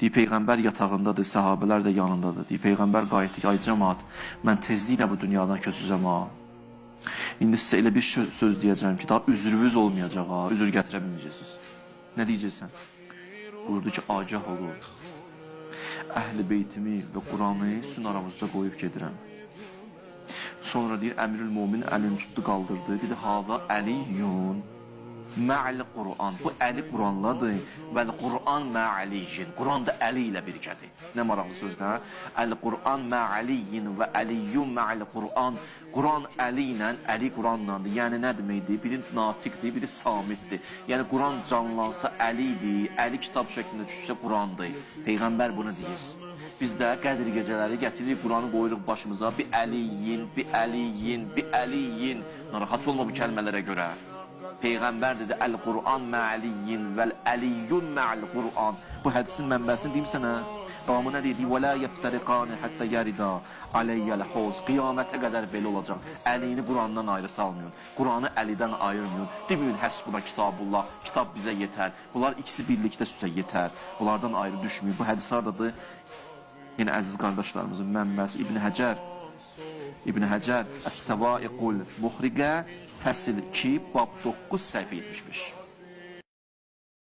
Deyir, Peyğəmbər yatağındadır, səhabələr də yanındadır. Deyir, Peyğəmbər qayıtdı ki, ay cəmaat, mən tezliklə bu dünyadan köçəcəm ha. İndi sizə elə bir söz deyəcəm ki, daha üzrünüz olmayacaq ha, üzr gətirə bilməyəcəksiniz. Nə deyəcəksən? Buyurdu ki, agah olun. Əhl-i beytimi və Quranı sizin aramızda qoyub gedirəm. Sonra deyir, Əmirül-Mömin əlini tutdu, qaldırdı. Dedi, hava əliyyun mə'l Quran. Bu əli Quranladır. Vəl Quran mə'aliyyin. Quran da əli ilə birgədir. Nə maraqlı sözdür? Əl-Quran mə'aliyyin və əliyyun mə'l Quran. Quran əli ilə, əli Quranlandır. Yəni nə deməkdir? Biri natiqdir, biri samitdir. Yəni Quran canlansa əlidir, əli kitab şəklində düşsə Qurandır. Peyğəmbər bunu deyir. Biz də Qədir gecələri gətiririk, Quranı qoyuruq başımıza. Bi əliyyin, bi əliyyin, bi əliyyin. Narahat olma bu kəlmələrə görə. Peyğəmbər dedi, Əl-Quran mə'aliyyin vəl-əliyyun mə'l-Quran. Bu hədisin mənbəsini deyim sənə. Davamı nə deyir? Və lə yəftəriqani həttə yərida aleyyəl-hoz. Qiyamətə qədər belə olacaq. Əlini Qurandan ayrı salmıyor. Quranı əlidən ayırmıyor. Deməyin, həsbuna kitabullah. Kitab bizə yetər. Bunlar ikisi birlikdə sizə yetər. Bunlardan ayrı düşmüyor. Bu hədis haradadır? Yəni, əziz qardaşlarımızın mənbəsi İbn Həcər Əs-Səvaiqul Muhriqə Fəsil 2, bab 9, səhifə 75.